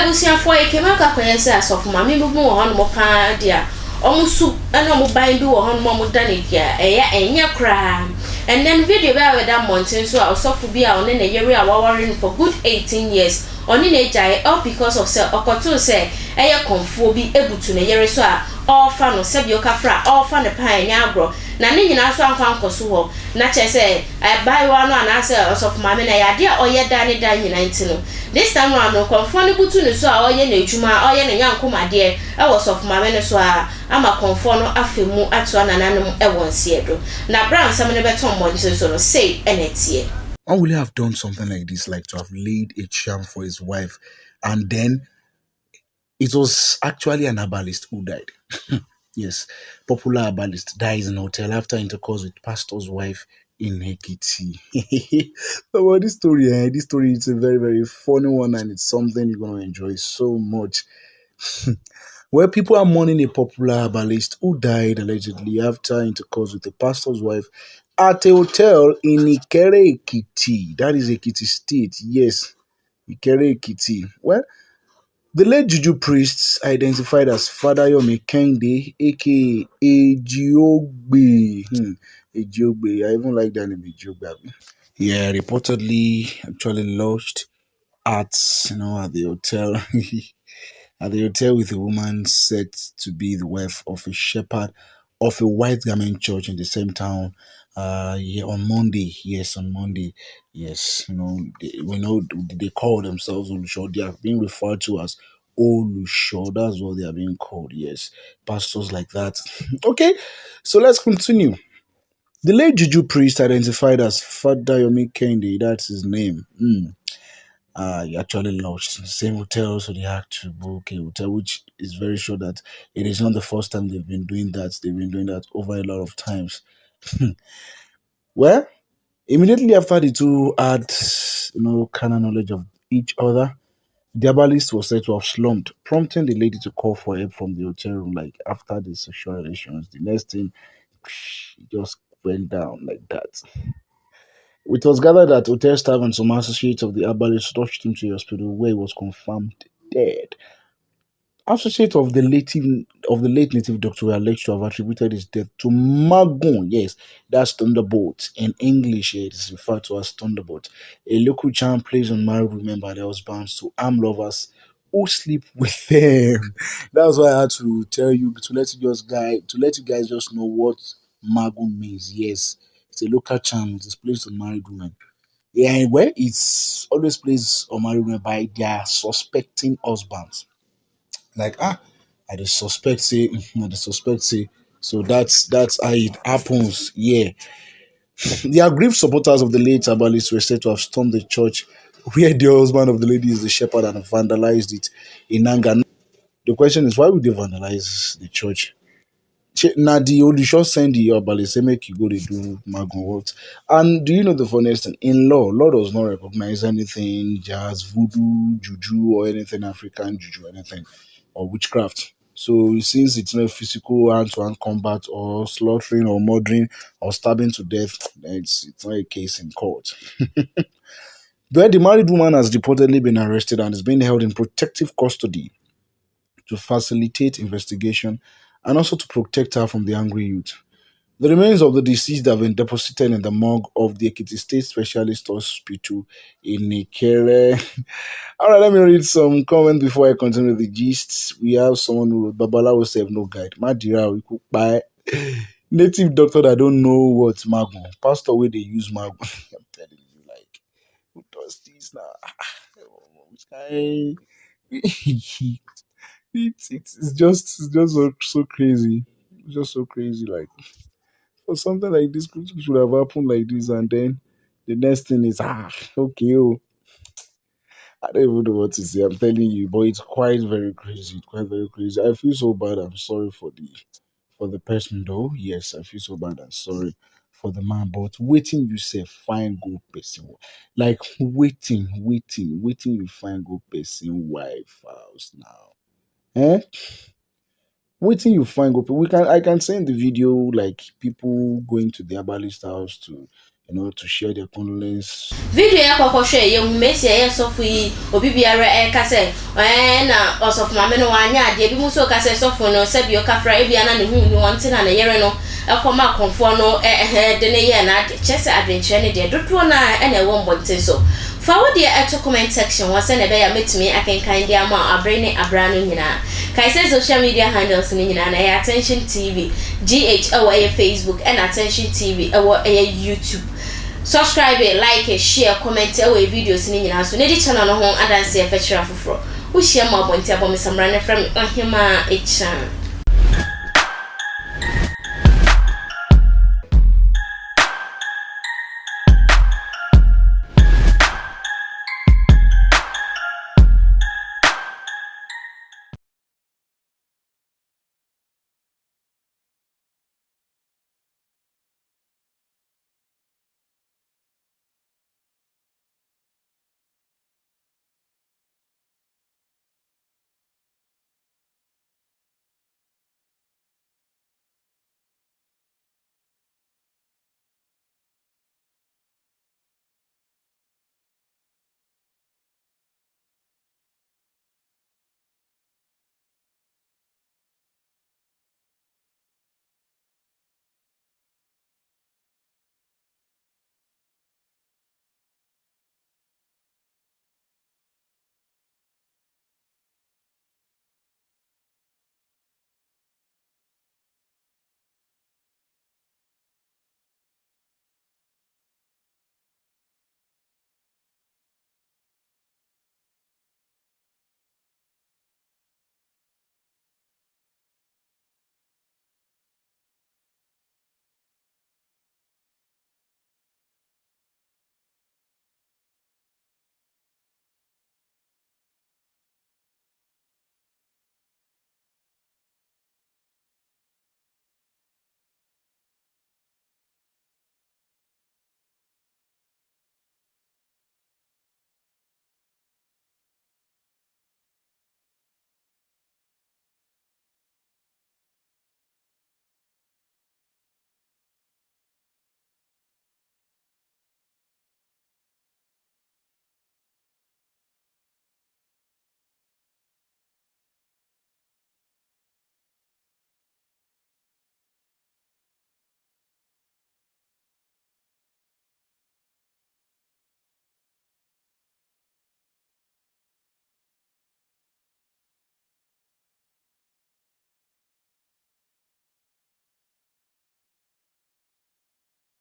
abusiafo e kemaka kwenye asofo ma me bubu wo hono mo pa dia omusu na mo ban bi wo hono mo dane dia enye kra. And then video be with that mountain so asofo bi a one na yeri a wawarin for good 18 years oni na jai all because of say okoto say eye konfo bi ebutu na yeri so a all fa no se bi okafra all fa ne pan nya agro na ne nyina so ankankoso ho na che say bai wa no ana say asofo ma me na ya dia oye da ne da nyina ntino this time round no konfo ne butu ne so a oye na ejuma oye na nyankoma de e wo sofo ma me ne so a ama konfo no afemu ato anananom e wonse edo na brown sam ne beton mo so no say enetie. One will have done something like this, like to have laid a charm for his wife, and then it was actually an herbalist who died. Yes, popular herbalist dies in a hotel after intercourse with pastor's wife in Ekiti. About this story, it's a very, very funny one, and it's something you're going to enjoy so much. Where people are mourning a popular herbalist who died allegedly after intercourse with a pastor's wife at a hotel in Ikere Ekiti. That is Ekiti State. Yes, Ikere Ekiti. Well, the late Juju priests identified as Father Yomi Kende, aka Ejiogbe. Ejiogbe. I even like that name, Ejiogbe. Yeah, reportedly actually lodged at at the hotel at the hotel with a woman said to be the wife of a shepherd of a white garment church in the same town. Yeah, on Monday. Yes, on Monday. Yes, we know they call themselves Olusho. They are being referred to as Olusho. That's what they are being called. Yes, pastors like that. Okay, so let's continue. The late Juju priest identified as Father Yomi Kende, that's his name. He actually lodged in the same hotel, so they had to book a hotel, which is very sure that it is not the first time they've been doing that. They've been doing that over a lot of times. Well, immediately after the two had, kind of knowledge of each other, the herbalist was said to have slumped, prompting the lady to call for help from the hotel room. Like after the sexual relations, the next thing, it just went down like that. It was gathered that hotel staff and some associates of the herbalist rushed him to the hospital where he was confirmed dead. Associates of the late native doctor were alleged to have attributed his death to Magun. Yes, that's thunderbolt. In English, it is referred to as thunderbolt. A local charm plays on married women by their husbands to arm lovers who sleep with them. That's why I had to tell you to let you guys just know what Magun means. Yes, it's a local charm. It is placed on married women. Yeah, well, it's always placed on married women by their suspecting husbands. Like I just suspect say I just suspect say, so that's how it happens. Yeah. The aggrieved supporters of the late herbalist were said to have stormed the church where the husband of the lady is the shepherd and vandalized it in anger. The question is, why would they vandalize the church? Now the Odisho send the herbalist say make you go to do magon works. And do you know the funniest thing? In law does not recognize anything jazz, voodoo, juju, or anything African juju, anything or witchcraft. So since it's not physical hand-to-hand combat or slaughtering or murdering or stabbing to death, then it's not a case in court. Where the married woman has reportedly been arrested and is being held in protective custody to facilitate investigation and also to protect her from the angry youth. The remains of the deceased have been deposited in the morgue of the Ekiti State Specialist Hospital in Ikere. All right, let me read some comments before I continue the gist. We have someone who wrote, Babalawo save no guide. Madira, we could buy native doctor that don't know what mago. Pastor where they use mago. I'm telling you, like, who does this now? Which guy? It's just so crazy. It's just so crazy. Like for something like this should have happened like this, and then the next thing is okay. Oh, I don't even know what to say. I'm telling you, but it's quite very crazy. It's quite very crazy. I feel so bad. I'm sorry for the person though. Yes, I feel so bad. I'm sorry for the man. But waiting you say fine go person. Like waiting you find go person wife house now. Eh? Waiting you find go. I can send the video like people going to the herbalist house to to share their condolence. Video ya kwa share ye humesi ya sofu yi obi biara ka se na osofu mame no wanya ade bi mu so ka se sofu no se bi o ka fra e bia na ne hu ni wonte na ne yere no ekoma konfo no de ne ye na chese adventure ne de dodo na na ewo mbonte so fa wo de eto comment section wo se ne be ya metumi akenkan dia ma abre ne abra no nyina kai se social media handles ni nyina na ya Attention TV GH ewo Facebook and Attention TV ewo YouTube. Subscribe, like, share, comment our videos ni nyina so ne di channel no ho adanse e fetchera foforo wo share ma bonti abom samra ne from ahima echa.